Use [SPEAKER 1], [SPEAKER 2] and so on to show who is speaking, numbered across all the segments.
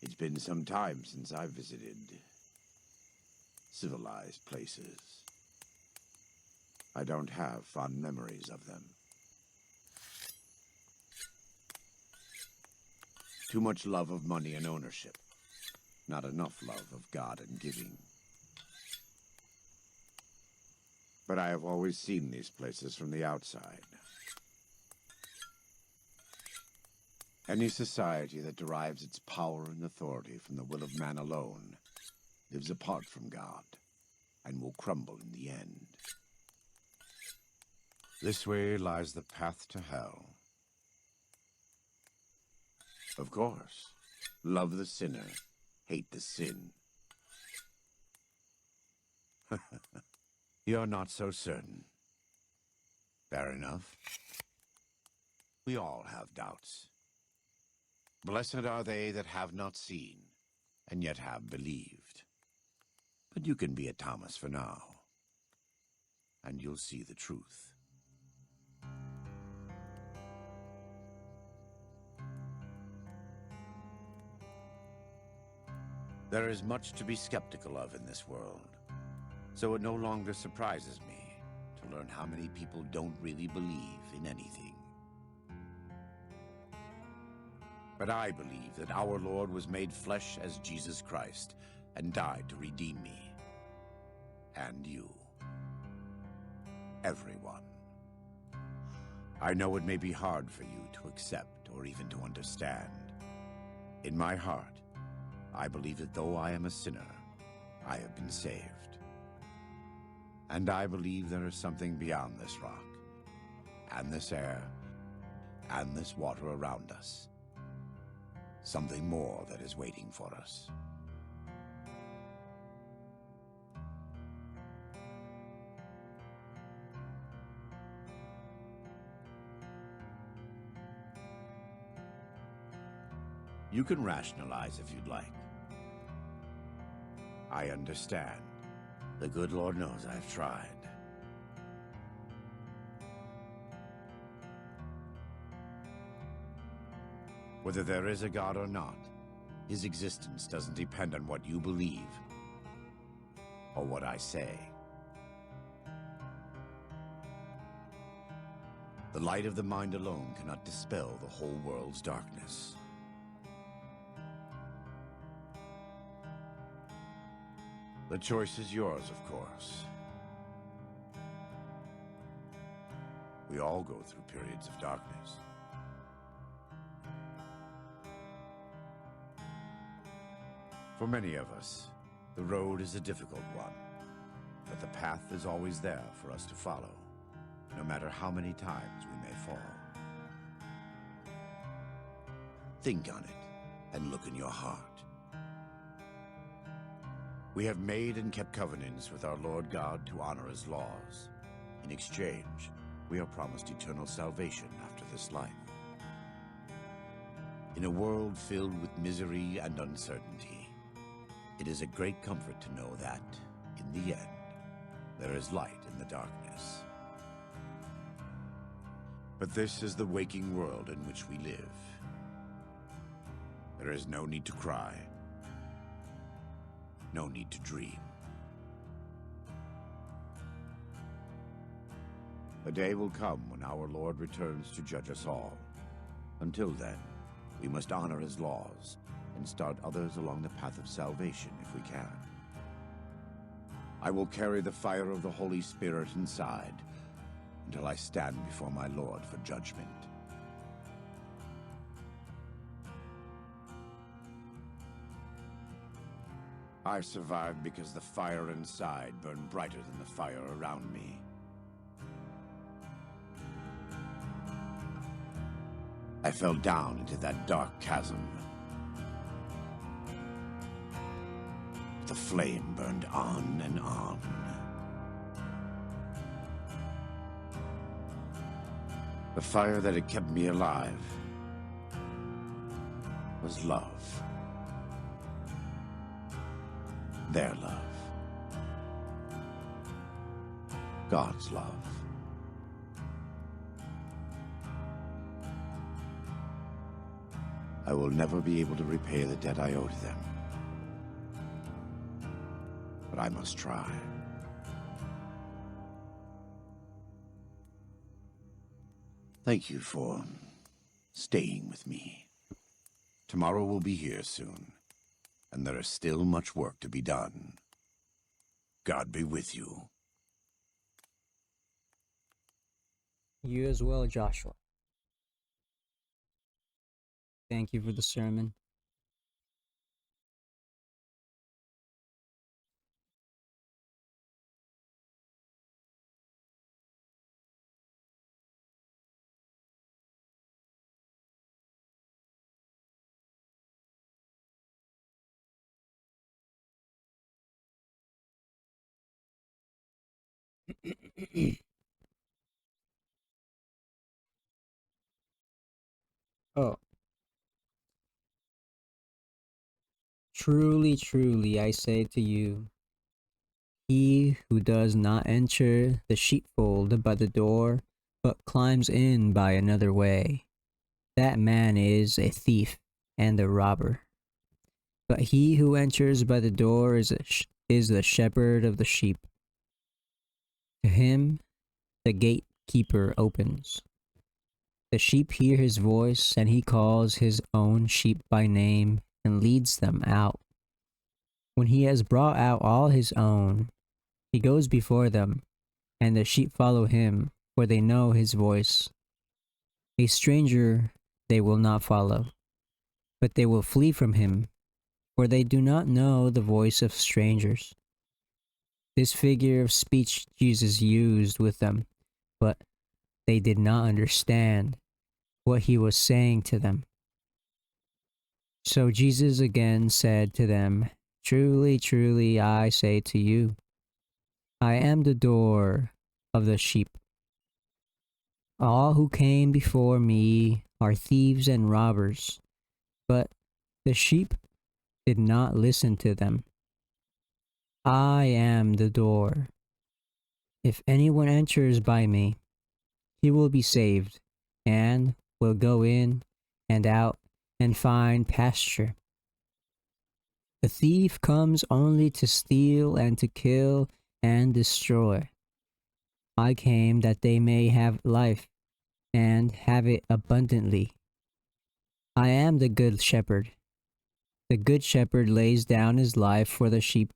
[SPEAKER 1] It's been some time since I've visited civilized places. I don't have fond memories of them. Too much love of money and ownership. Not enough love of God and giving. But I have always seen these places from the outside. Any society that derives its power and authority from the will of man alone lives apart from God and will crumble in the end. This way lies the path to hell. Of course, love the sinner, hate the sin. You're not so certain. Fair enough. We all have doubts. Blessed are they that have not seen, and yet have believed. But you can be a Thomas for now, and you'll see the truth. There is much to be skeptical of in this world, so it no longer surprises me to learn how many people don't really believe in anything. But I believe that our Lord was made flesh as Jesus Christ and died to redeem me. And you. Everyone. I know it may be hard for you to accept or even to understand. In my heart, I believe that though I am a sinner, I have been saved. And I believe there is something beyond this rock, and this air, and this water around us. Something more that is waiting for us. You can rationalize if you'd like. I understand. The good Lord knows I've tried. Whether there is a God or not, his existence doesn't depend on what you believe or what I say. The light of the mind alone cannot dispel the whole world's darkness. The choice is yours, of course. We all go through periods of darkness. For many of us, the road is a difficult one, but the path is always there for us to follow, no matter how many times we may fall. Think on it, and look in your heart. We have made and kept covenants with our Lord God to honor his laws. In exchange, we are promised eternal salvation after this life. In a world filled with misery and uncertainty, it is a great comfort to know that, in the end, there is light in the darkness. But this is the waking world in which we live. There is no need to cry. No need to dream. A day will come when our Lord returns to judge us all. Until then, we must honor his laws and start others along the path of salvation if we can. I will carry the fire of the Holy Spirit inside until I stand before my Lord for judgment. I survived because the fire inside burned brighter than the fire around me. I fell down into that dark chasm. The flame burned on and on. The fire that had kept me alive was love. Their love. God's love. I will never be able to repay the debt I owe to them. But I must try. Thank you for staying with me. Tomorrow will be here soon, and there is still much work to be done. God be with you.
[SPEAKER 2] You as well, Joshua. Thank you for the sermon. Oh, truly, truly, I say to you, he who does not enter the sheepfold by the door, but climbs in by another way, that man is a thief and a robber. But he who enters by the door is the shepherd of the sheep. To him the gatekeeper opens. The sheep hear his voice, and he calls his own sheep by name and leads them out. When he has brought out all his own, he goes before them, and the sheep follow him, for they know his voice. A stranger they will not follow, but they will flee from him, for they do not know the voice of strangers. This figure of speech Jesus used with them, but they did not understand what he was saying to them. So Jesus again said to them, "Truly, truly, I say to you, I am the door of the sheep. All who came before me are thieves and robbers, but the sheep did not listen to them. I am the door. If anyone enters by me, he will be saved, and will go in and out and find pasture. The thief comes only to steal and to kill and destroy. I came that they may have life, and have it abundantly. I am the good shepherd. The good shepherd lays down his life for the sheep.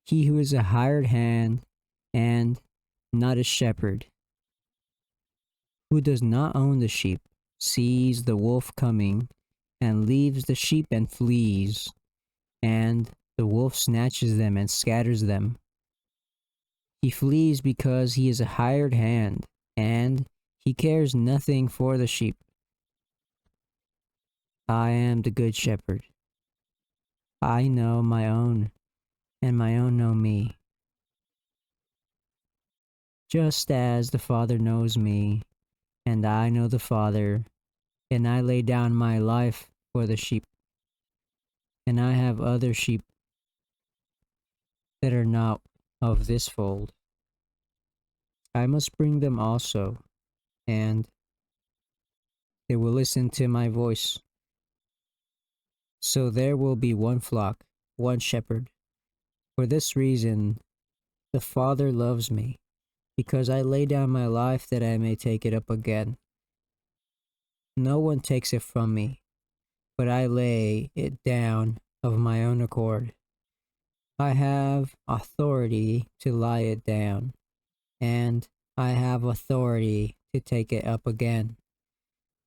[SPEAKER 2] He who is a hired hand and not a shepherd, who does not own the sheep, sees the wolf coming, and leaves the sheep and flees, and the wolf snatches them and scatters them. He flees because he is a hired hand, and he cares nothing for the sheep. I am the good shepherd. I know my own, and my own know me. Just as the Father knows me, and I know the Father, and I lay down my life for the sheep. And I have other sheep that are not of this fold. I must bring them also, and they will listen to my voice. So there will be one flock, one shepherd. For this reason, the Father loves me, because I lay down my life that I may take it up again. No one takes it from me, but I lay it down of my own accord. I have authority to lie it down, and I have authority to take it up again.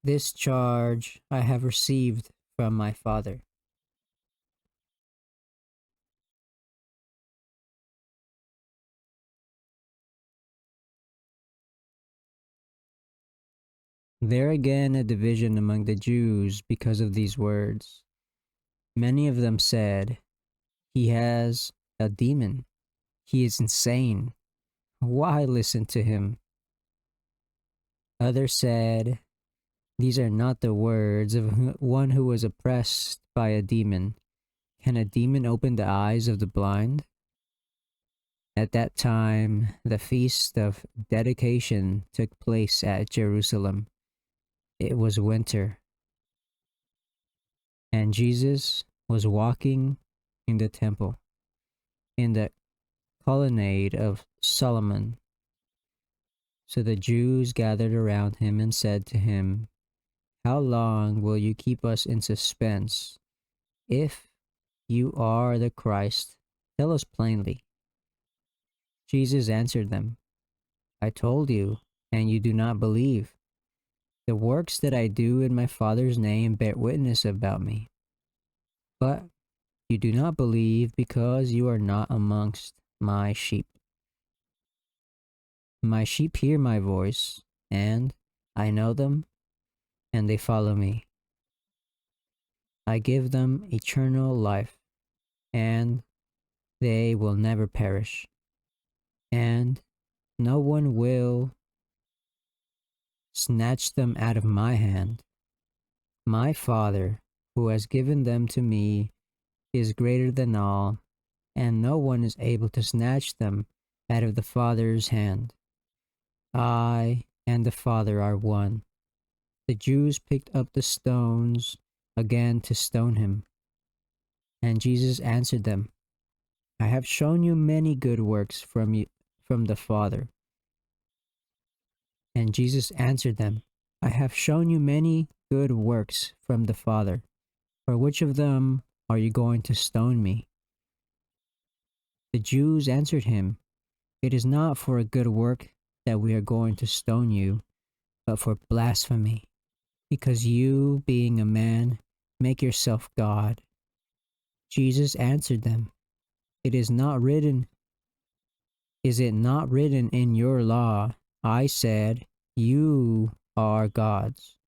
[SPEAKER 2] This charge I have received from my Father. There again a division among the Jews because of these words. Many of them said, "He has a demon. He is insane. Why listen to him?" Others said, "These are not the words of one who was oppressed by a demon. Can a demon open the eyes of the blind?" At that time, the feast of dedication took place at Jerusalem. It was winter, and Jesus was walking in the temple, in the colonnade of Solomon. So the Jews gathered around him and said to him, "How long will you keep us in suspense? If you are the Christ, tell us plainly." Jesus answered them, "I told you, and you do not believe. The works that I do in my Father's name bear witness about me. But you do not believe because you are not amongst my sheep. My sheep hear my voice, and I know them, and they follow me. I give them eternal life, and they will never perish, and no one will snatch them out of my hand. My Father, who has given them to me, is greater than all, and no one is able to snatch them out of the Father's hand. I and the Father are one." The Jews picked up the stones again to stone him. And Jesus answered them, "I have shown you many good works from the Father." And Jesus answered them, "I have shown you many good works from the Father. For which of them are you going to stone me?" The Jews answered him, "It is not for a good work that we are going to stone you, but for blasphemy, because you, being a man, make yourself God." Jesus answered them, "It is not written, is it not written in your law, I said, you are gods?"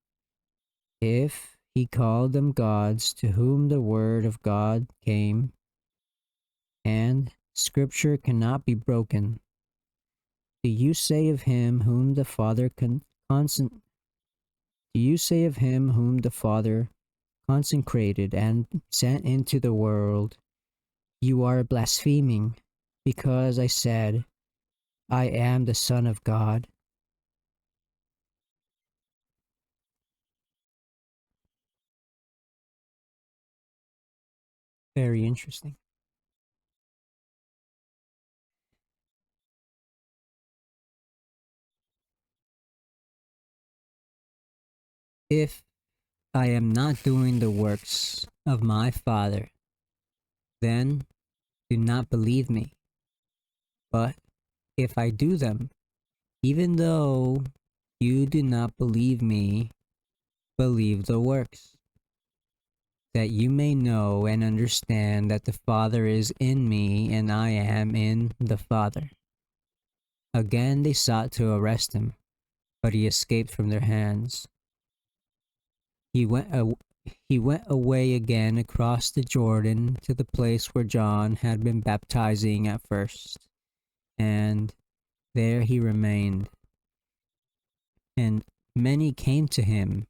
[SPEAKER 2] If he called them gods to whom the word of God came, and scripture cannot be broken, do you say of him whom the Father do you say of him whom the Father consecrated and sent into the world, "You are blaspheming, because I said, I am the Son of God"? Very interesting. If I am not doing the works of my Father, then do not believe me. But if I do them, even though you do not believe me, believe the works, that you may know and understand that the Father is in me and I am in the Father. Again they sought to arrest him, but he escaped from their hands. He went, he went away again across the Jordan to the place where John had been baptizing at first, and there he remained. And many came to him,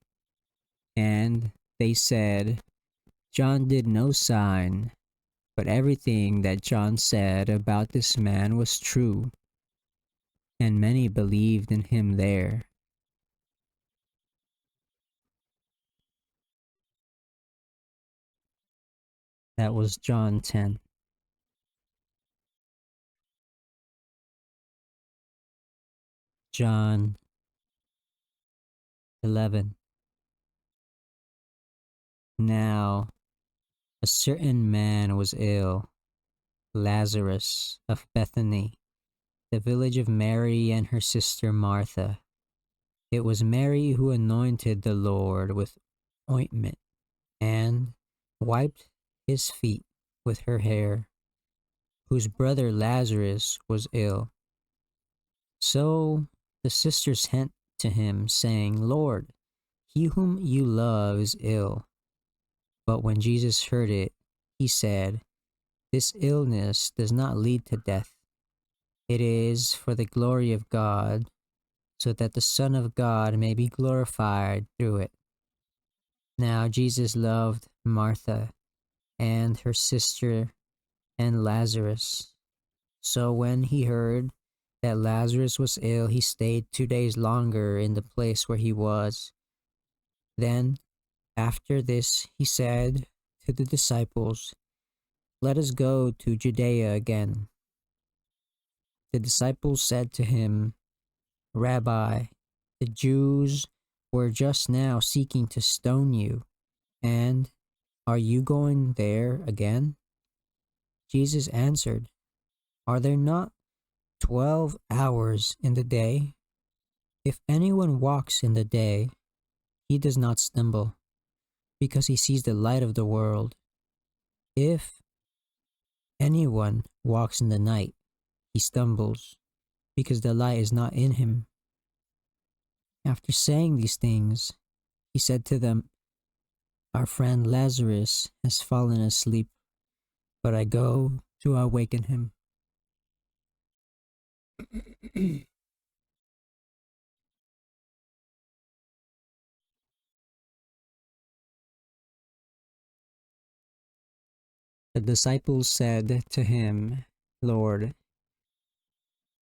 [SPEAKER 2] and they said, "John did no sign, but everything that John said about this man was true." And many believed in him there. That was John 10. John 11. Now, a certain man was ill, Lazarus of Bethany, the village of Mary and her sister Martha. It was Mary who anointed the Lord with ointment and wiped his feet with her hair, whose brother Lazarus was ill. So the sisters sent to him, saying, "Lord, he whom you love is ill." But when Jesus heard it, he said, "This illness does not lead to death. It is for the glory of God, so that the Son of God may be glorified through it." Now Jesus loved Martha and her sister and Lazarus. So when he heard that Lazarus was ill, he stayed 2 days longer in the place where he was. Then, after this, he said to the disciples, "Let us go to Judea again." The disciples said to him, "Rabbi, the Jews were just now seeking to stone you, and are you going there again?" Jesus answered, "Are there not 12 hours in the day? If anyone walks in the day, he does not stumble, because he sees the light of the world. If anyone walks in the night, he stumbles, because the light is not in him." After saying these things, he said to them, "Our friend Lazarus has fallen asleep, but I go to awaken him." The disciples said to him, "Lord,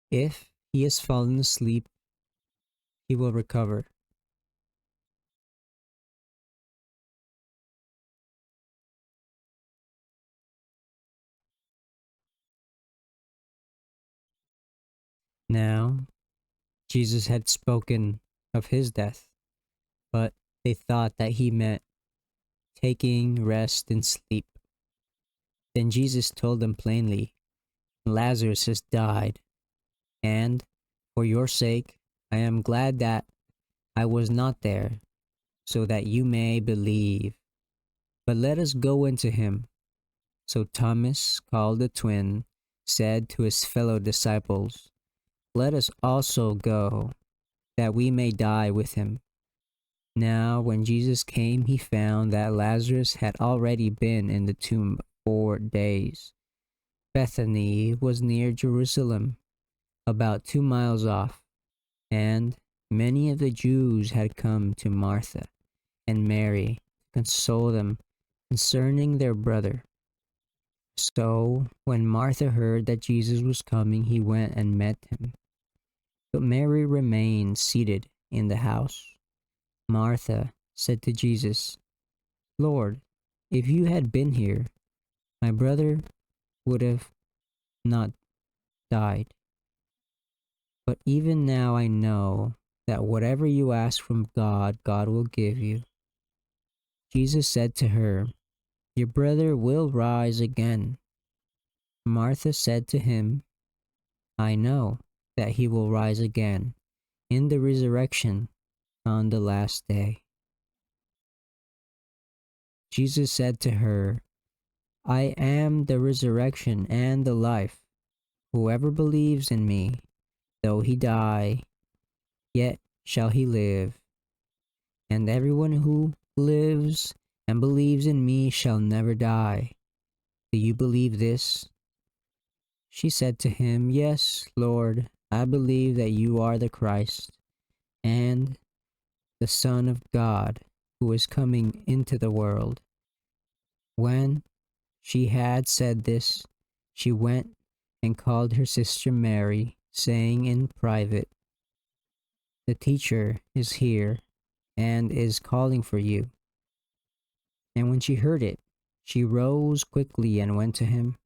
[SPEAKER 2] if he has fallen asleep, he will recover." Now, Jesus had spoken of his death, but they thought that he meant taking rest and sleep. Then Jesus told them plainly, "Lazarus has died, and for your sake, I am glad that I was not there, so that you may believe. But let us go into him." So Thomas, called the twin, said to his fellow disciples, "Let us also go, that we may die with him." Now, when Jesus came, he found that Lazarus had already been in the tomb 4 days. Bethany was near Jerusalem, about 2 miles off, and many of the Jews had come to Martha and Mary to console them concerning their brother. So, when Martha heard that Jesus was coming, he went and met him. But Mary remained seated in the house. Martha said to Jesus, "Lord, if you had been here, my brother would have not died. But even now I know that whatever you ask from God, God will give you." Jesus said to her, "Your brother will rise again." Martha said to him, "I know that he will rise again in the resurrection on the last day." Jesus said to her, "I am the resurrection and the life. Whoever believes in me, though he die, yet shall he live. And everyone who lives and believes in me shall never die. Do you believe this?" She said to him, "Yes, Lord, I believe that you are the Christ, and the Son of God, who is coming into the world." When she had said this, she went and called her sister Mary, saying in private, "The teacher is here and is calling for you." And when she heard it, she rose quickly and went to him.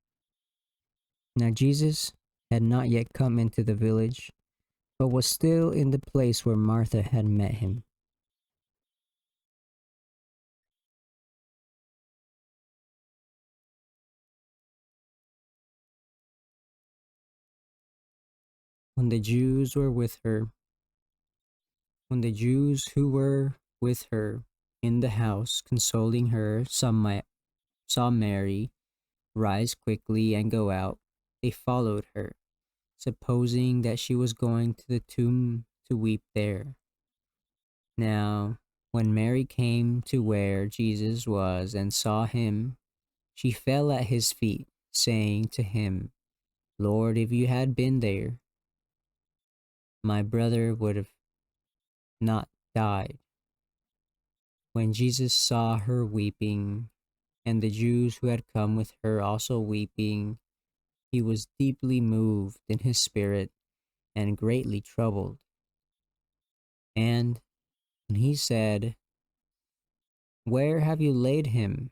[SPEAKER 2] Now Jesus had not yet come into the village, but was still in the place where Martha had met him. When the Jews were with her, when the Jews who were with her in the house consoling her saw Mary rise quickly and go out, they followed her, supposing that she was going to the tomb to weep there. Now, when Mary came to where Jesus was and saw him, she fell at his feet, saying to him, "Lord, if you had been there, my brother would have not died." When Jesus saw her weeping, and the Jews who had come with her also weeping, he was deeply moved in his spirit and greatly troubled. And when he said, "Where have you laid him?"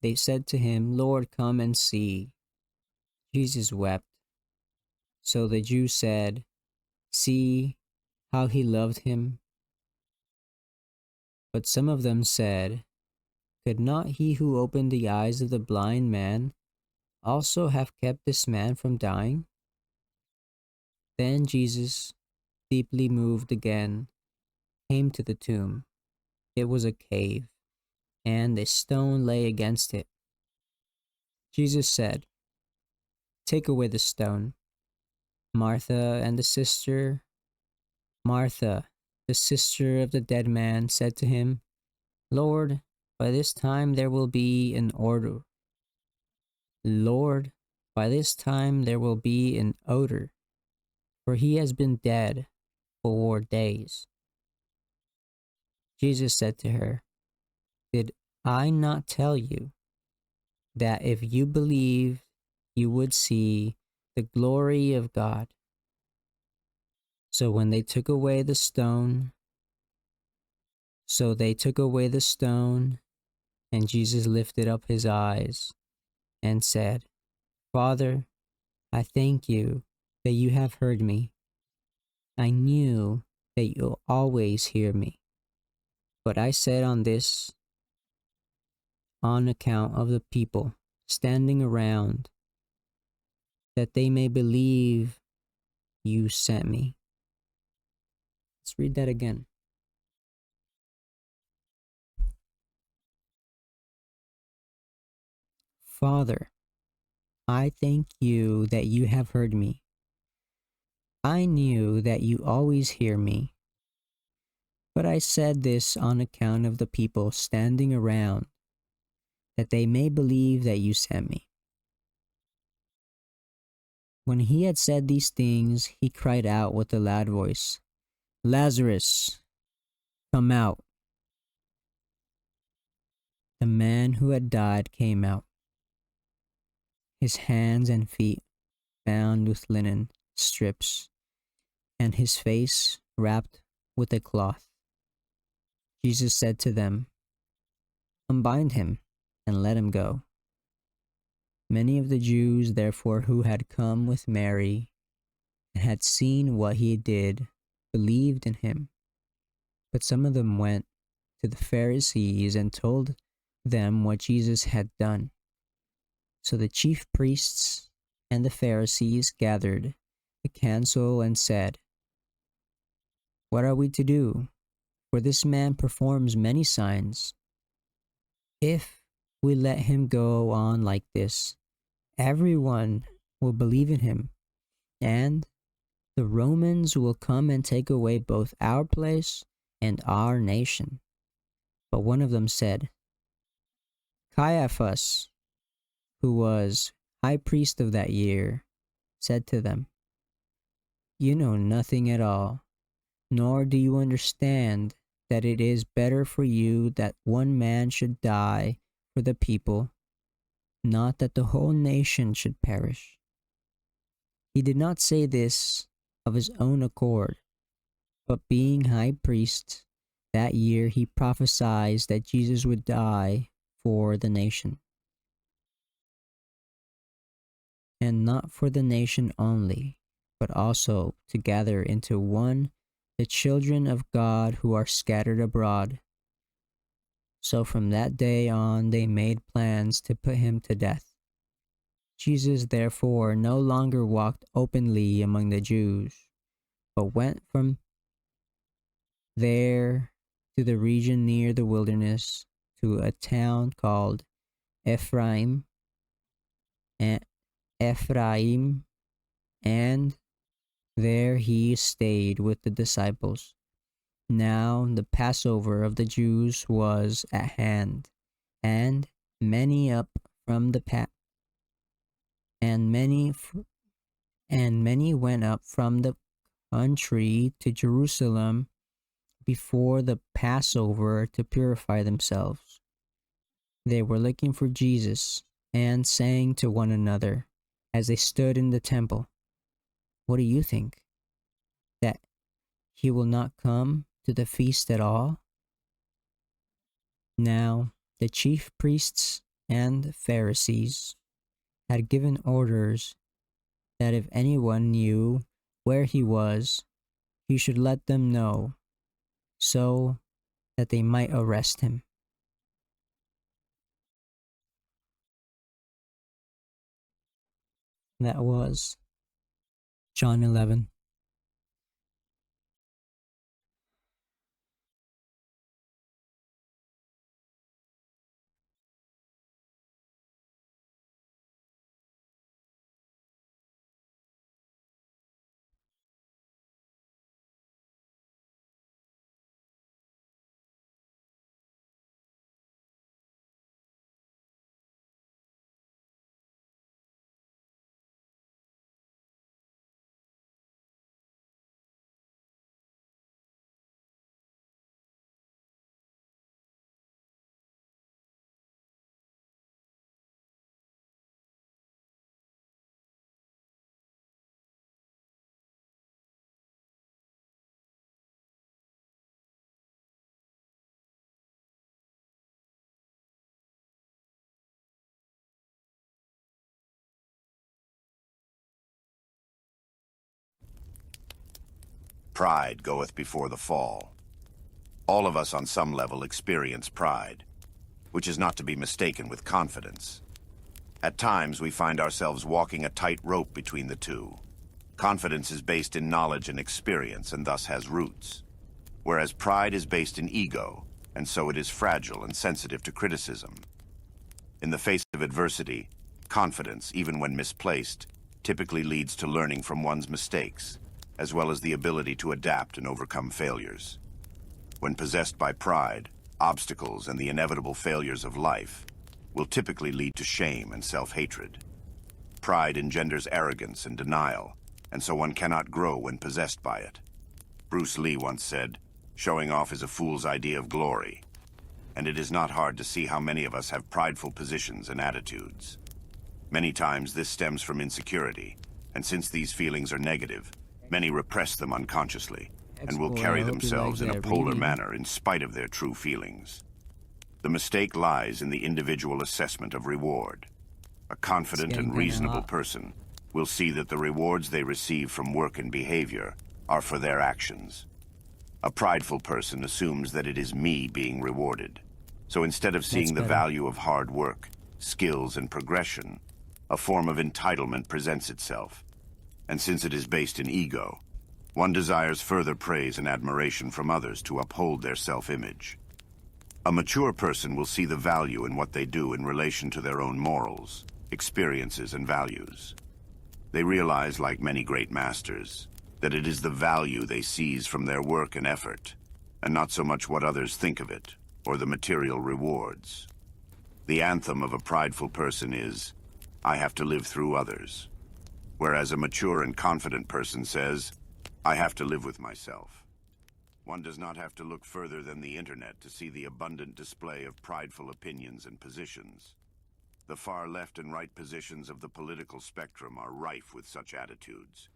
[SPEAKER 2] they said to him, "Lord, come and see." Jesus wept. So the Jews said, "See how he loved him." But some of them said, "Could not he who opened the eyes of the blind man also have kept this man from dying?" Then Jesus, deeply moved again, came to the tomb. It was a cave, and a stone lay against it. Jesus said, "Take away the stone." Martha, the sister of the dead man, said to him, "Lord, by this time there will be an odor. Lord, by this time there will be an odor, for he has been dead 4 days." Jesus said to her, "Did I not tell you that if you believed, you would see the glory of God?" So they took away the stone, and Jesus lifted up his eyes and said, "Father, I thank you that you have heard me. I knew that you'll always hear me. But I said on this on account of the people standing around, that they may believe you sent me." Let's read that again. Father, I thank you that you have heard me. I knew that you always hear me. But I said this on account of the people standing around, that they may believe that you sent me. When he had said these things, he cried out with a loud voice, "Lazarus, come out." The man who had died came out, his hands and feet bound with linen strips, and his face wrapped with a cloth. Jesus said to them, "Unbind him and let him go." Many of the Jews, therefore, who had come with Mary and had seen what he did, believed in him. But some of them went to the Pharisees and told them what Jesus had done. So the chief priests and the Pharisees gathered the council and said, "What are we to do? For this man performs many signs. If we let him go on like this, everyone will believe in him, and the Romans will come and take away both our place and our nation." But one of them said, Caiaphas, who was high priest of that year, said to them, "You know nothing at all, nor do you understand that it is better for you that one man should die for the people, not that the whole nation should perish." He did not say this of his own accord, but being high priest that year, he prophesied that Jesus would die for the nation. And not for the nation only, but also to gather into one the children of God who are scattered abroad. So from that day on, they made plans to put him to death. Jesus therefore no longer walked openly among the Jews, but went from there to the region near the wilderness, to a town called Ephraim, and there he stayed with the disciples. Now the Passover of the Jews was at hand, and many went up from the country to Jerusalem before the Passover to purify themselves. They were looking for Jesus and saying to one another, as they stood in the temple. What do you think? That he will not come to the feast at all? Now the chief priests and Pharisees had given orders that if anyone knew where he was, he should let them know, so that they might arrest him. That was John 11.
[SPEAKER 1] Pride goeth before the fall. All of us on some level experience pride, which is not to be mistaken with confidence. At times we find ourselves walking a tight rope between the two. Confidence is based in knowledge and experience and thus has roots, whereas pride is based in ego, and so it is fragile and sensitive to criticism. In the face of adversity, confidence, even when misplaced, typically leads to learning from one's mistakes, as well as the ability to adapt and overcome failures. When possessed by pride, obstacles and the inevitable failures of life will typically lead to shame and self-hatred. Pride engenders arrogance and denial, and so one cannot grow when possessed by it. Bruce Lee once said, "Showing off is a fool's idea of glory." And it is not hard to see how many of us have prideful positions and attitudes. Many times this stems from insecurity, and since these feelings are negative, many repress them unconsciously and will carry themselves in a polar manner in spite of their true feelings. The mistake lies in the individual assessment of reward. A confident and reasonable person will see that the rewards they receive from work and behavior are for their actions. A prideful person assumes that it is me being rewarded. So instead of seeing the value of hard work, skills, and progression, a form of entitlement presents itself. And since it is based in ego, one desires further praise and admiration from others to uphold their self-image. A mature person will see the value in what they do in relation to their own morals, experiences, and values. They realize, like many great masters, that it is the value they seize from their work and effort, and not so much what others think of it, or the material rewards. The anthem of a prideful person is, "I have to live through others," whereas a mature and confident person says, "I have to live with myself." One does not have to look further than the internet to see the abundant display of prideful opinions and positions. The far left and right positions of the political spectrum are rife with such attitudes,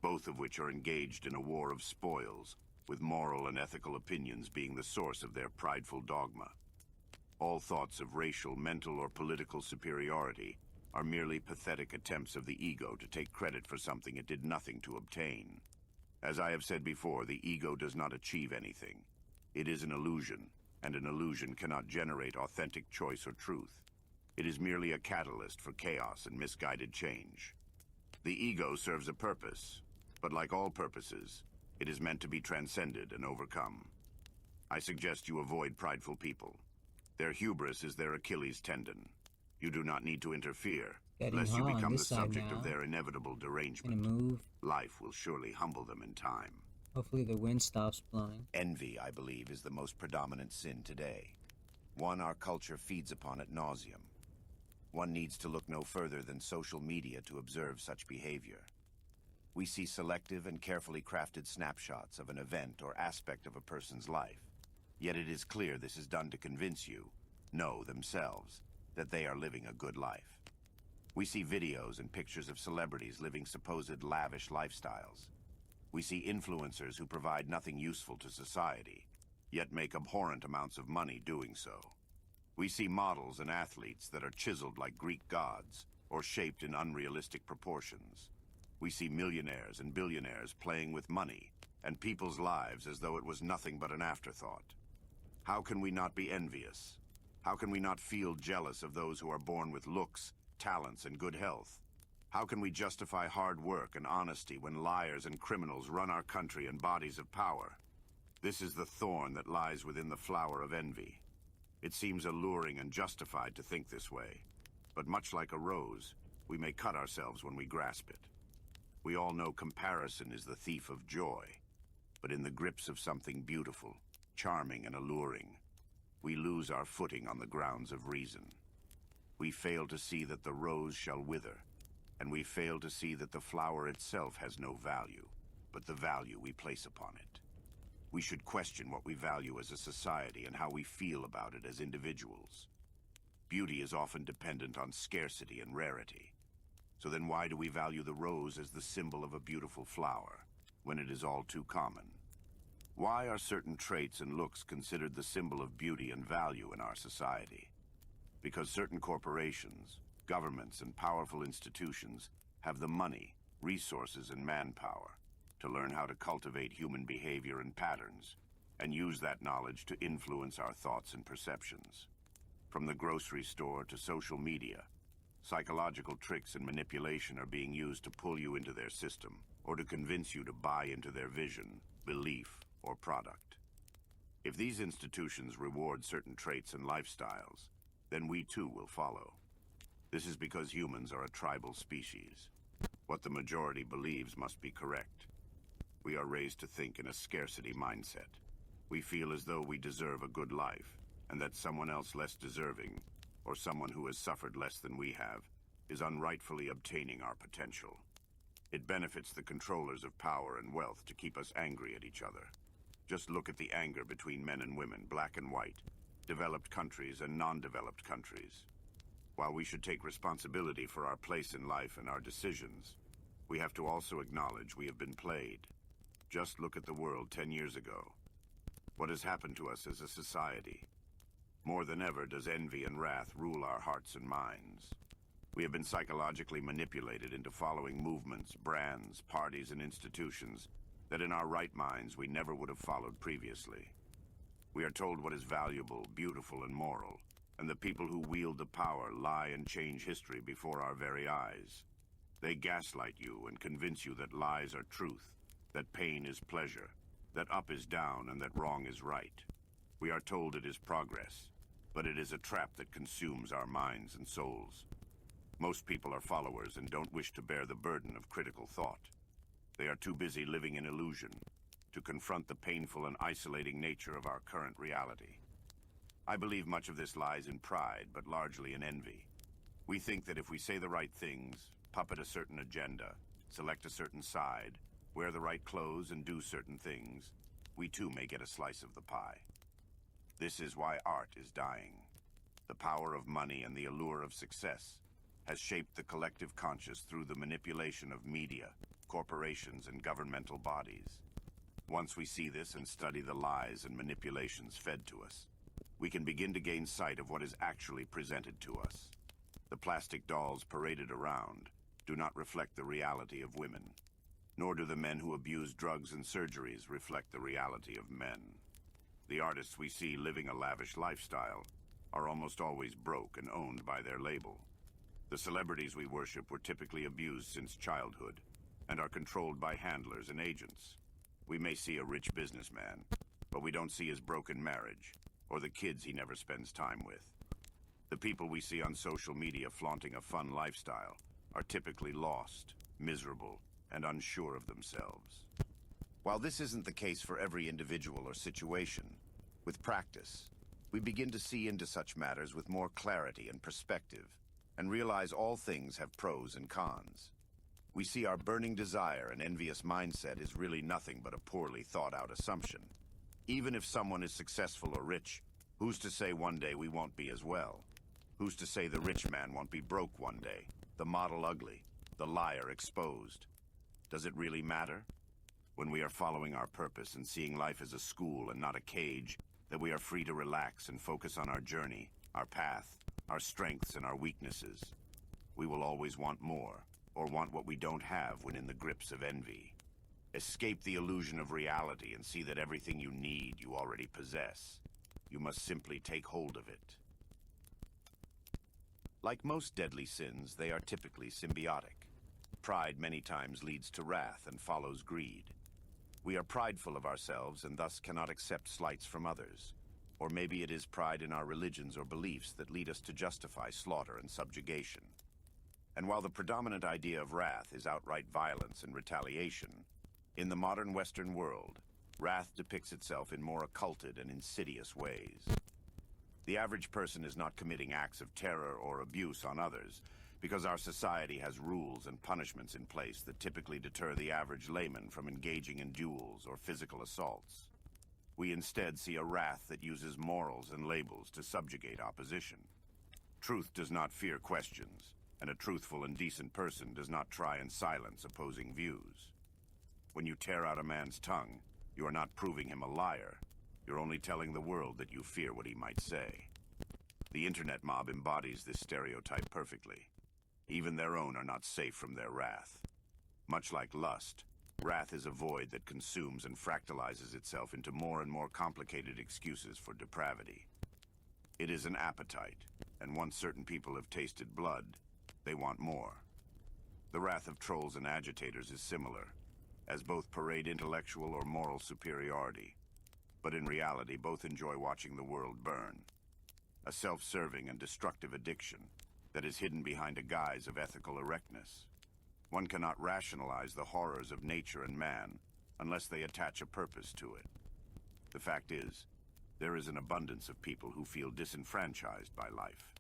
[SPEAKER 1] both of which are engaged in a war of spoils, with moral and ethical opinions being the source of their prideful dogma. All thoughts of racial, mental, or political superiority are merely pathetic attempts of the ego to take credit for something it did nothing to obtain. As I have said before, the ego does not achieve anything. It is an illusion, and an illusion cannot generate authentic choice or truth. It is merely a catalyst for chaos and misguided change. The ego serves a purpose, but like all purposes, it is meant to be transcended and overcome. I suggest you avoid prideful people. Their hubris is their Achilles tendon. You do not need to interfere, lest you become the subject of their inevitable derangement. Life will surely humble them in time.
[SPEAKER 2] Hopefully the wind stops blowing.
[SPEAKER 1] Envy, I believe, is the most predominant sin today. One our culture feeds upon at nauseum. One needs to look no further than social media to observe such behavior. We see selective and carefully crafted snapshots of an event or aspect of a person's life. Yet it is clear this is done to convince you, themselves, that they are living a good life. We see videos and pictures of celebrities living supposed lavish lifestyles. We see influencers who provide nothing useful to society, yet make abhorrent amounts of money doing so. We see models and athletes that are chiseled like Greek gods, or shaped in unrealistic proportions. We see millionaires and billionaires playing with money, and people's lives as though it was nothing but an afterthought. How can we not be envious? How can we not feel jealous of those who are born with looks, talents, and good health? How can we justify hard work and honesty when liars and criminals run our country in bodies of power? This is the thorn that lies within the flower of envy. It seems alluring and justified to think this way, but much like a rose, we may cut ourselves when we grasp it. We all know comparison is the thief of joy, but in the grips of something beautiful, charming, and alluring, we lose our footing on the grounds of reason. We fail to see that the rose shall wither, and we fail to see that the flower itself has no value, but the value we place upon it. We should question what we value as a society and how we feel about it as individuals. Beauty is often dependent on scarcity and rarity. So then why do we value the rose as the symbol of a beautiful flower, when it is all too common? Why are certain traits and looks considered the symbol of beauty and value in our society? Because certain corporations, governments, and powerful institutions have the money, resources, and manpower to learn how to cultivate human behavior and patterns, and use that knowledge to influence our thoughts and perceptions. From the grocery store to social media, psychological tricks and manipulation are being used to pull you into their system, or to convince you to buy into their vision, belief, or product. If these institutions reward certain traits and lifestyles, then we too will follow. This is because humans are a tribal species. What the majority believes must be correct. We are raised to think in a scarcity mindset. We feel as though we deserve a good life, and that someone else less deserving, or someone who has suffered less than we have, is unrightfully obtaining our potential. It benefits the controllers of power and wealth to keep us angry at each other. Just look at the anger between men and women, black and white, developed countries and non-developed countries. While we should take responsibility for our place in life and our decisions, we have to also acknowledge we have been played. Just look at the world 10 years ago. What has happened to us as a society? More than ever does envy and wrath rule our hearts and minds. We have been psychologically manipulated into following movements, brands, parties, and institutions that in our right minds we never would have followed previously. We are told what is valuable, beautiful, and moral, and the people who wield the power lie and change history before our very eyes. They gaslight you and convince you that lies are truth, that pain is pleasure, that up is down, and that wrong is right. We are told it is progress, but it is a trap that consumes our minds and souls. Most people are followers and don't wish to bear the burden of critical thought. They are too busy living in illusion to confront the painful and isolating nature of our current reality. I believe much of this lies in pride, but largely in envy. We think that if we say the right things, puppet a certain agenda, select a certain side, wear the right clothes, and do certain things, we too may get a slice of the pie. This is why art is dying. The power of money and the allure of success has shaped the collective conscious through the manipulation of media, corporations, and governmental bodies. Once we see this and study the lies and manipulations fed to us, we can begin to gain sight of what is actually presented to us. The plastic dolls paraded around do not reflect the reality of women, nor do the men who abuse drugs and surgeries reflect the reality of men. The artists we see living a lavish lifestyle are almost always broke and owned by their label. The celebrities we worship were typically abused since childhood and are controlled by handlers and agents. We may see a rich businessman, but we don't see his broken marriage or the kids he never spends time with. The people we see on social media flaunting a fun lifestyle are typically lost, miserable, and unsure of themselves. While this isn't the case for every individual or situation, with practice, we begin to see into such matters with more clarity and perspective, and realize all things have pros and cons. We see our burning desire and envious mindset is really nothing but a poorly thought-out assumption. Even if someone is successful or rich, who's to say one day we won't be as well? Who's to say the rich man won't be broke one day,
[SPEAKER 3] The model ugly, the liar exposed. Does it really matter? When we are following our purpose and seeing life as a school and not a cage, that we are free to relax and focus on our journey, our path, our strengths and our weaknesses. We will always want more, or want what we don't have when in the grips of envy. Escape the illusion of reality and see that everything you need you already possess. You must simply take hold of it. Like most deadly sins, they are typically symbiotic. Pride many times leads to wrath and follows greed. We are prideful of ourselves and thus cannot accept slights from others. Or maybe it is pride in our religions or beliefs that lead us to justify slaughter and subjugation. And while the predominant idea of wrath is outright violence and retaliation, in the modern Western world, wrath depicts itself in more occulted and insidious ways. The average person is not committing acts of terror or abuse on others because our society has rules and punishments in place that typically deter the average layman from engaging in duels or physical assaults. We instead see a wrath that uses morals and labels to subjugate opposition. Truth does not fear questions, and a truthful and decent person does not try and silence opposing views. When you tear out a man's tongue, you are not proving him a liar. You're only telling the world that you fear what he might say. The internet mob embodies this stereotype perfectly. Even their own are not safe from their wrath. Much like lust, wrath is a void that consumes and fractalizes itself into more and more complicated excuses for depravity. It is an appetite, and once certain people have tasted blood, they want more. The wrath of trolls and agitators is similar, as both parade intellectual or moral superiority. But in reality, both enjoy watching the world burn. A self-serving and destructive addiction that is hidden behind a guise of ethical erectness. One cannot rationalize the horrors of nature and man unless they attach a purpose to it. The fact is, there is an abundance of people who feel disenfranchised by life.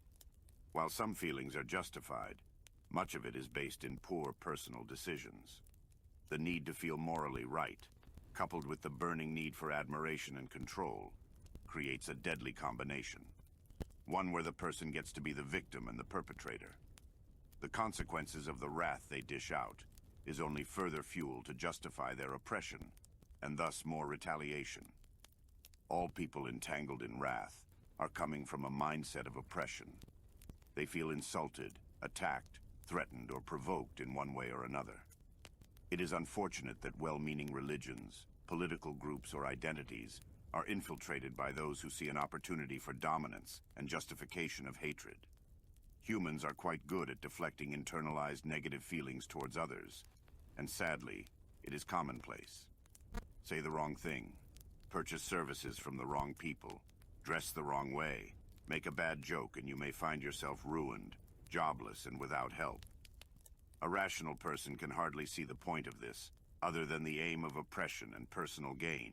[SPEAKER 3] While some feelings are justified, much of it is based in poor personal decisions. The need to feel morally right, coupled with the burning need for admiration and control, creates a deadly combination. One where the person gets to be the victim and the perpetrator. The consequences of the wrath they dish out is only further fuel to justify their oppression, and thus more retaliation. All people entangled in wrath are coming from a mindset of oppression. They feel insulted, attacked, threatened, or provoked in one way or another. It is unfortunate that well-meaning religions, political groups, or identities are infiltrated by those who see an opportunity for dominance and justification of hatred. Humans are quite good at deflecting internalized negative feelings towards others, and sadly, it is commonplace. Say the wrong thing, purchase services from the wrong people, dress the wrong way, make a bad joke, and you may find yourself ruined, jobless, and without help. A rational person can hardly see the point of this, other than the aim of oppression and personal gain.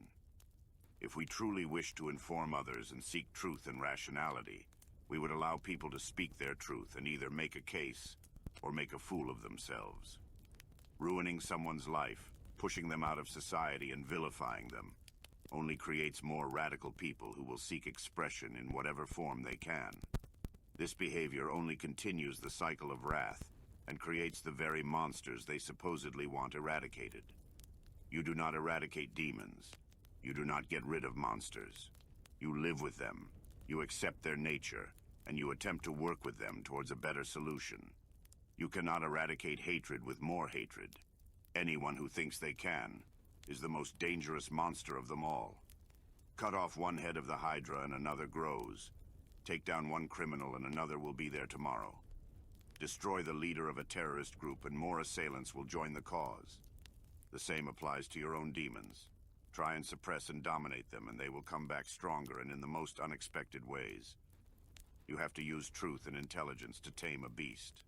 [SPEAKER 3] If we truly wish to inform others and seek truth and rationality, we would allow people to speak their truth and either make a case or make a fool of themselves. Ruining someone's life, pushing them out of society and vilifying them, only creates more radical people who will seek expression in whatever form they can. This behavior only continues the cycle of wrath and creates the very monsters they supposedly want eradicated. You do not eradicate demons. You do not get rid of monsters. You live with them, you accept their nature, and you attempt to work with them towards a better solution. You cannot eradicate hatred with more hatred. Anyone who thinks they can is the most dangerous monster of them all. Cut off one head of the Hydra and another grows. Take down one criminal and another will be there tomorrow. Destroy the leader of a terrorist group and more assailants will join the cause. The same applies to your own demons. Try and suppress and dominate them and they will come back stronger and in the most unexpected ways. You have to use truth and intelligence to tame a beast.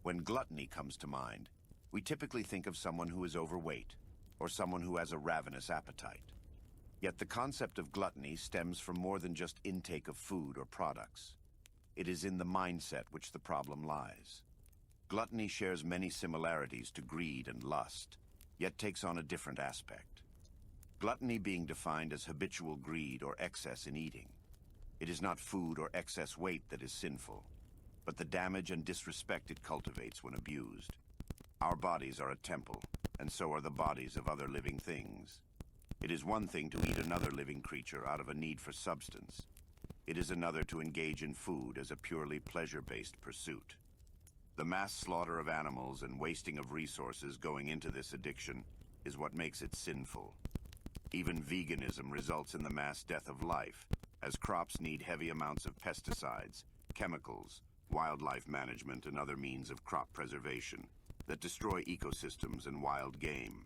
[SPEAKER 3] When gluttony comes to mind, we typically think of someone who is overweight, or someone who has a ravenous appetite. Yet the concept of gluttony stems from more than just intake of food or products. It is in the mindset which the problem lies. Gluttony shares many similarities to greed and lust, yet takes on a different aspect. Gluttony being defined as habitual greed or excess in eating. It is not food or excess weight that is sinful. but the damage and disrespect it cultivates when abused. Our bodies are a temple, and so are the bodies of other living things. It is one thing to eat another living creature out of a need for substance. It is another to engage in food as a purely pleasure-based pursuit. The mass slaughter of animals and wasting of resources going into this addiction is what makes it sinful. Even veganism results in the mass death of life, as crops need heavy amounts of pesticides, chemicals, wildlife management, and other means of crop preservation that destroy ecosystems and wild game.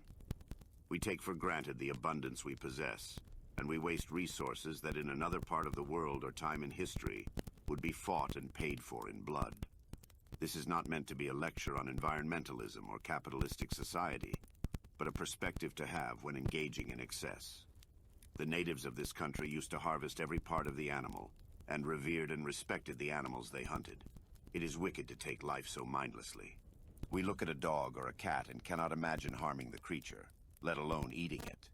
[SPEAKER 3] We take for granted the abundance we possess, and we waste resources that in another part of the world or time in history would be fought and paid for in blood. This is not meant to be a lecture on environmentalism or capitalistic society, but a perspective to have when engaging in excess. The natives of this country used to harvest every part of the animal, and revered and respected the animals they hunted. It is wicked to take life so mindlessly. We look at a dog or a cat and cannot imagine harming the creature, let alone eating it.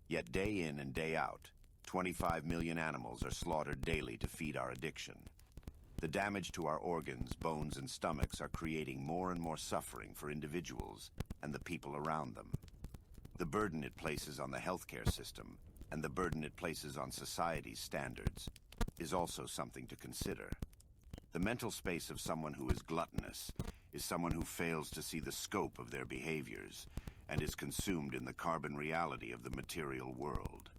[SPEAKER 3] Yet day in and day out, 25 million animals are slaughtered daily to feed our addiction. The damage to our organs, bones, and stomachs are creating more and more suffering for individuals and the people around them. The burden it places on the healthcare system, and the burden it places on society's standards, is also something to consider. The mental space of someone who is gluttonous is someone who fails to see the scope of their behaviors and is consumed in the carbon reality of the material world.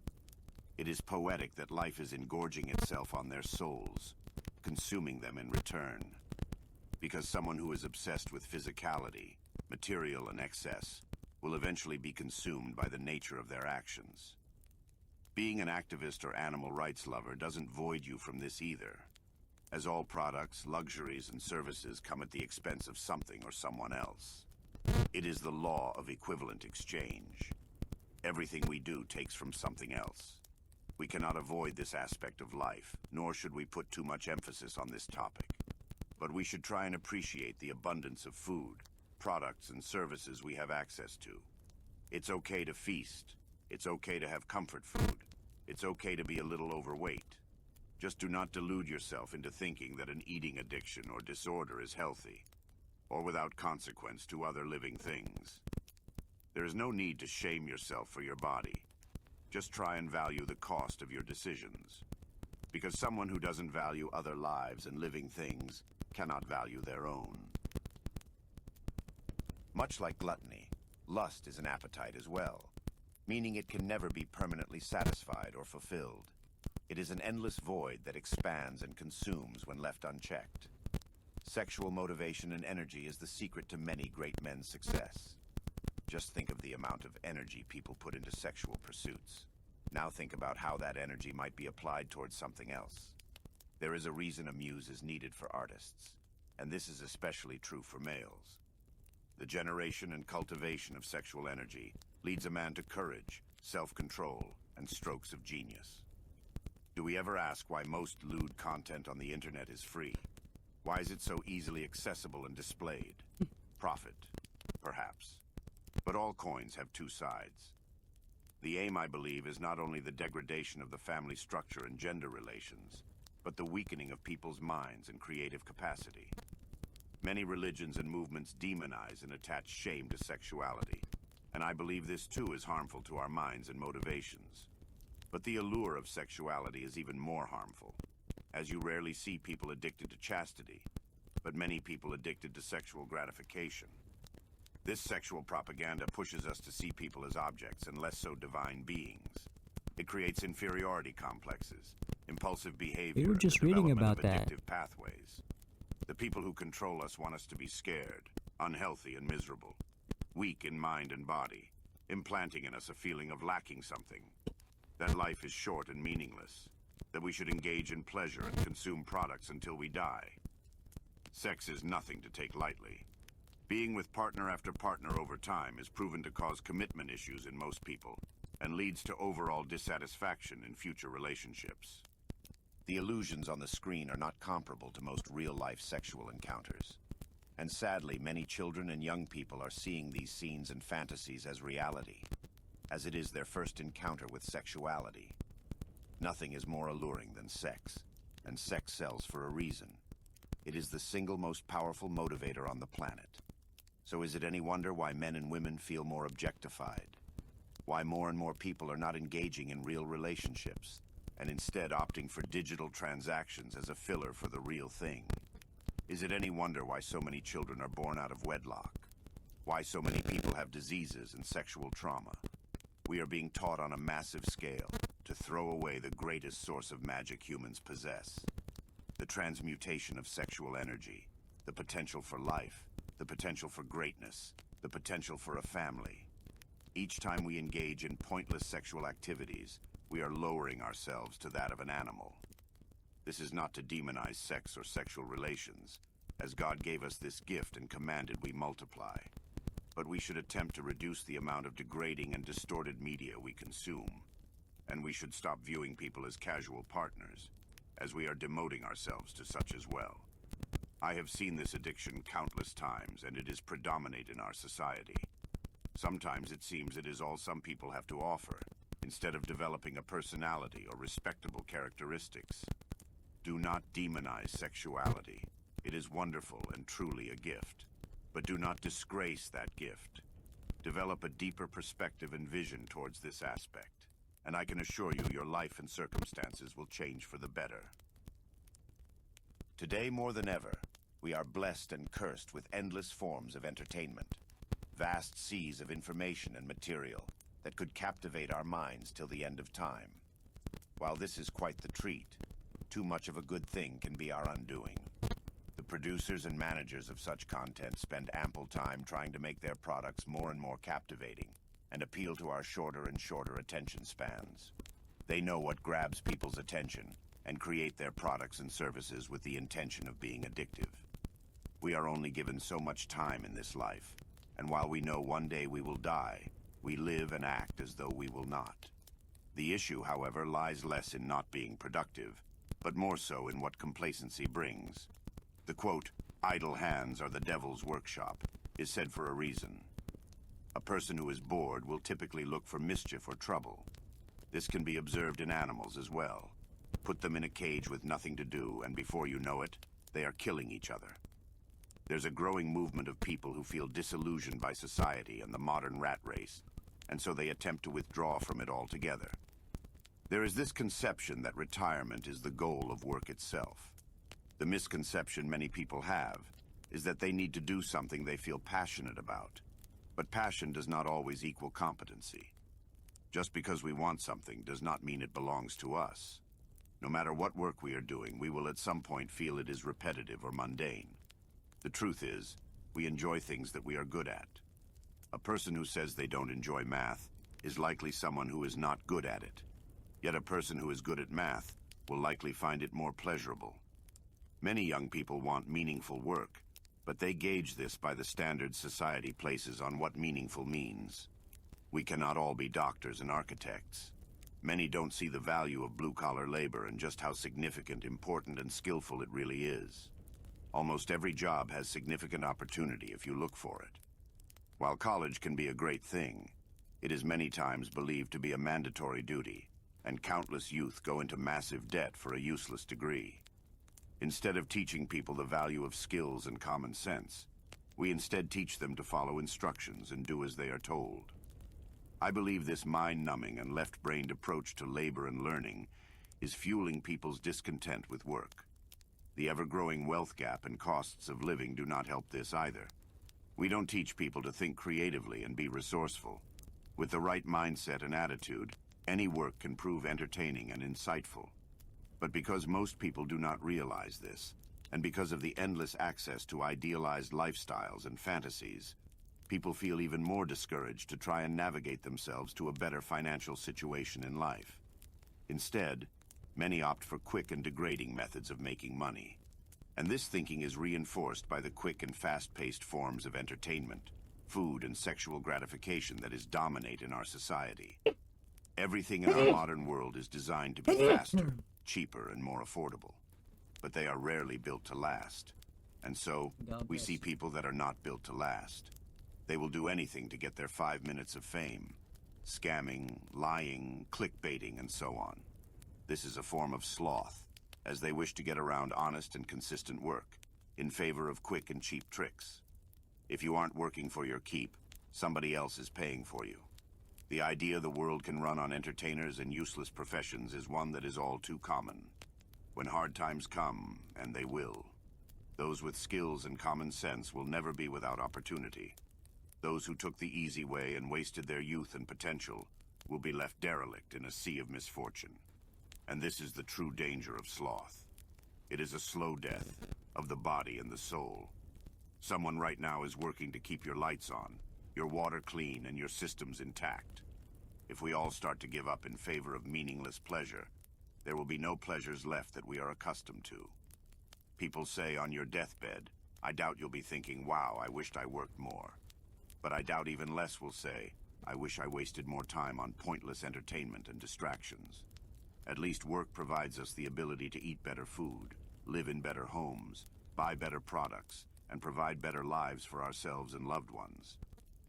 [SPEAKER 3] It is poetic that life is engorging itself on their souls, consuming them in return. Because someone who is obsessed with physicality, material and excess, will eventually be consumed by the nature of their actions. Being an activist or animal rights lover doesn't void you from this either, as all products, luxuries, and services come at the expense of something or someone else. It is the law of equivalent exchange. Everything we do takes from something else. We cannot avoid this aspect of life, nor should we put too much emphasis on this topic. But we should try and appreciate the abundance of food, products, and services we have access to. It's okay to feast. It's okay to have comfort food. It's okay to be a little overweight. Just do not delude yourself into thinking that an eating addiction or disorder is healthy, or without consequence to other living things. There is no need to shame yourself for your body. Just try and value the cost of your decisions. Because someone who doesn't value other lives and living things cannot value their own. Much like gluttony, lust is an appetite as well, meaning it can never be permanently satisfied or fulfilled. It is an endless void that expands and consumes when left unchecked. Sexual motivation and energy is the secret to many great men's success. Just think of the amount of energy people put into sexual pursuits. Now think about how that energy might be applied towards something else. There is a reason a muse is needed for artists, and this is especially true for males. The generation and cultivation of sexual energy leads a man to courage, self-control, and strokes of genius. Do we ever ask why most lewd content on the internet is free? Why is it so easily accessible and displayed? Profit, perhaps. But all coins have two sides. The aim, I believe, is not only the degradation of the family structure and gender relations, but the weakening of people's minds and creative capacity. Many religions and movements demonize and attach shame to sexuality, and I believe this too is harmful to our minds and motivations. But the allure of sexuality is even more harmful, as you rarely see people addicted to chastity, but many people addicted to sexual gratification. This sexual propaganda pushes us to see people as objects and less so divine beings. It creates inferiority complexes, impulsive behavior,
[SPEAKER 2] We were just
[SPEAKER 3] and the
[SPEAKER 2] reading
[SPEAKER 3] development
[SPEAKER 2] about
[SPEAKER 3] of
[SPEAKER 2] that.
[SPEAKER 3] addictive pathways. The people who control us want us to be scared, unhealthy, and miserable, weak in mind and body, implanting in us a feeling of lacking something, that life is short and meaningless, that we should engage in pleasure and consume products until we die. Sex is nothing to take lightly. Being with partner after partner over time is proven to cause commitment issues in most people and leads to overall dissatisfaction in future relationships. The illusions on the screen are not comparable to most real-life sexual encounters. And sadly, many children and young people are seeing these scenes and fantasies as reality, as it is their first encounter with sexuality. Nothing is more alluring than sex, and sex sells for a reason. It is the single most powerful motivator on the planet. So is it any wonder why men and women feel more objectified? Why more and more people are not engaging in real relationships, and instead opting for digital transactions as a filler for the real thing? Is it any wonder why so many children are born out of wedlock? Why so many people have diseases and sexual trauma? We are being taught on a massive scale to throw away the greatest source of magic humans possess. The transmutation of sexual energy, the potential for life, the potential for greatness, the potential for a family. Each time we engage in pointless sexual activities, we are lowering ourselves to that of an animal. This is not to demonize sex or sexual relations, as God gave us this gift and commanded we multiply. But we should attempt to reduce the amount of degrading and distorted media we consume. And we should stop viewing people as casual partners, as we are demoting ourselves to such as well. I have seen this addiction countless times, and it is predominant in our society. Sometimes it seems it is all some people have to offer, instead of developing a personality or respectable characteristics. Do not demonize sexuality. It is wonderful and truly a gift. But do not disgrace that gift. Develop a deeper perspective and vision towards this aspect, and I can assure you your life and circumstances will change for the better. Today more than ever, we are blessed and cursed with endless forms of entertainment, vast seas of information and material that could captivate our minds till the end of time. While this is quite the treat, too much of a good thing can be our undoing. The producers and managers of such content spend ample time trying to make their products more and more captivating and appeal to our shorter and shorter attention spans. They know what grabs people's attention and create their products and services with the intention of being addictive. We are only given so much time in this life, and while we know one day we will die, we live and act as though we will not. The issue, however, lies less in not being productive, but more so in what complacency brings. The quote, "idle hands are the devil's workshop," is said for a reason. A person who is bored will typically look for mischief or trouble. This can be observed in animals as well. Put them in a cage with nothing to do, and before you know it, they are killing each other. There's a growing movement of people who feel disillusioned by society and the modern rat race, and so they attempt to withdraw from it altogether. There is this conception that retirement is the goal of work itself. The misconception many people have is that they need to do something they feel passionate about. But passion does not always equal competency. Just because we want something does not mean it belongs to us. No matter what work we are doing, we will at some point feel it is repetitive or mundane. The truth is, we enjoy things that we are good at. A person who says they don't enjoy math is likely someone who is not good at it. Yet a person who is good at math will likely find it more pleasurable. Many young people want meaningful work, but they gauge this by the standards society places on what meaningful means. We cannot all be doctors and architects. Many don't see the value of blue-collar labor and just how significant, important, and skillful it really is. Almost every job has significant opportunity if you look for it. While college can be a great thing, it is many times believed to be a mandatory duty, and countless youth go into massive debt for a useless degree. Instead of teaching people the value of skills and common sense, we instead teach them to follow instructions and do as they are told. I believe this mind-numbing and left-brained approach to labor and learning is fueling people's discontent with work. The ever-growing wealth gap and costs of living do not help this either. We don't teach people to think creatively and be resourceful. With the right mindset and attitude, any work can prove entertaining and insightful. But because most people do not realize this, and because of the endless access to idealized lifestyles and fantasies, people feel even more discouraged to try and navigate themselves to a better financial situation in life. Instead, many opt for quick and degrading methods of making money. And this thinking is reinforced by the quick and fast-paced forms of entertainment, food, and sexual gratification that is dominant in our society. Everything in our modern world is designed to be faster, cheaper, and more affordable. But they are rarely built to last. And so, we see people that are not built to last. They will do anything to get their 5 minutes of fame. Scamming, lying, clickbaiting, and so on. This is a form of sloth, as they wish to get around honest and consistent work, in favor of quick and cheap tricks. If you aren't working for your keep, somebody else is paying for you. The idea the world can run on entertainers and useless professions is one that is all too common. When hard times come, and they will, those with skills and common sense will never be without opportunity. Those who took the easy way and wasted their youth and potential will be left derelict in a sea of misfortune. And this is the true danger of sloth. It is a slow death of the body and the soul. Someone right now is working to keep your lights on, your water clean, and your systems intact. If we all start to give up in favor of meaningless pleasure, there will be no pleasures left that we are accustomed to. People say on your deathbed, I doubt you'll be thinking, wow, I wished I worked more. But I doubt even less will say, I wish I wasted more time on pointless entertainment and distractions. At least work provides us the ability to eat better food, live in better homes, buy better products, and provide better lives for ourselves and loved ones.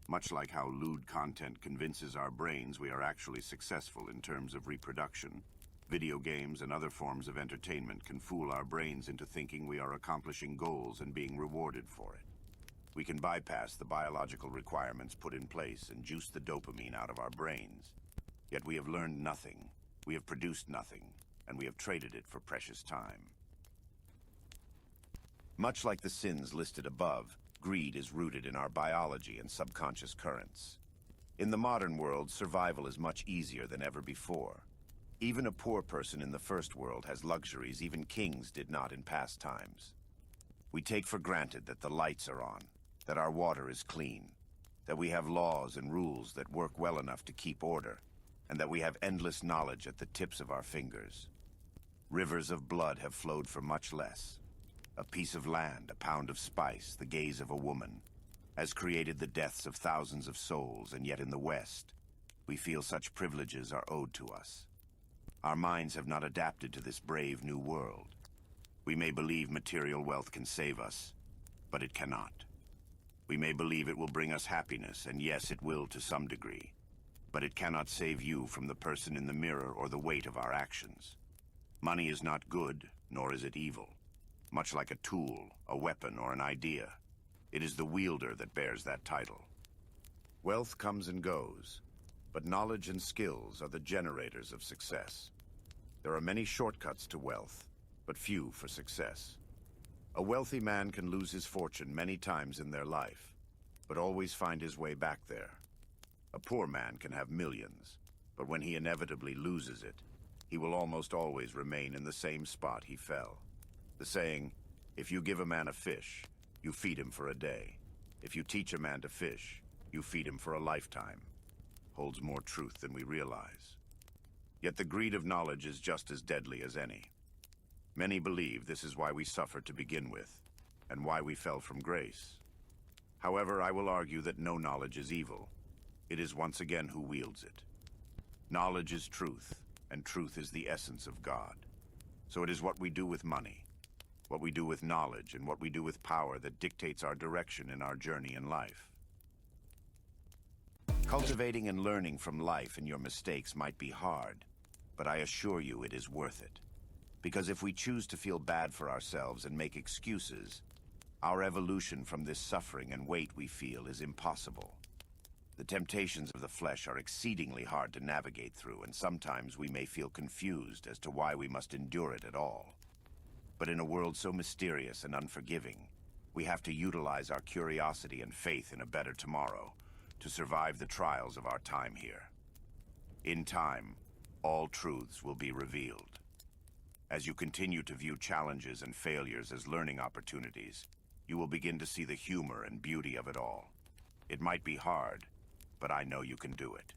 [SPEAKER 3] Much like how lewd content convinces our brains we are actually successful in terms of reproduction, video games and other forms of entertainment can fool our brains into thinking we are accomplishing goals and being rewarded for it. We can bypass the biological requirements put in place and juice the dopamine out of our brains. Yet we have learned nothing, we have produced nothing, and we have traded it for precious time. Much like the sins listed above, greed is rooted in our biology and subconscious currents. In the modern world, survival is much easier than ever before. Even a poor person in the first world has luxuries even kings did not in past times. We take for granted that the lights are on, that our water is clean, that we have laws and rules that work well enough to keep order, and that we have endless knowledge at the tips of our fingers. Rivers of blood have flowed for much less. A piece of land, a pound of spice, the gaze of a woman, has created the deaths of thousands of souls, and yet in the West, we feel such privileges are owed to us. Our minds have not adapted to this brave new world. We may believe material wealth can save us, but it cannot. We may believe it will bring us happiness, and yes, it will to some degree, but it cannot save you from the person in the mirror or the weight of our actions. Money is not good, nor is it evil. Much like a tool, a weapon, or an idea, it is the wielder that bears that title. Wealth comes and goes, but knowledge and skills are the generators of success. There are many shortcuts to wealth, but few for success. A wealthy man can lose his fortune many times in their life, but always find his way back there. A poor man can have millions, but when he inevitably loses it, he will almost always remain in the same spot he fell. The saying, if you give a man a fish, you feed him for a day. If you teach a man to fish, you feed him for a lifetime, holds more truth than we realize. Yet the greed of knowledge is just as deadly as any. Many believe this is why we suffered to begin with, and why we fell from grace. However, I will argue that no knowledge is evil. It is once again who wields it. Knowledge is truth, and truth is the essence of God. So it is what we do with money, what we do with knowledge, and what we do with power that dictates our direction in our journey in life. Cultivating and learning from life and your mistakes might be hard, but I assure you it is worth it. Because if we choose to feel bad for ourselves and make excuses, our evolution from this suffering and weight we feel is impossible. The temptations of the flesh are exceedingly hard to navigate through, and sometimes we may feel confused as to why we must endure it at all. But in a world so mysterious and unforgiving, we have to utilize our curiosity and faith in a better tomorrow to survive the trials of our time here. In time, all truths will be revealed. As you continue to view challenges and failures as learning opportunities, you will begin to see the humor and beauty of it all. It might be hard, but I know you can do it.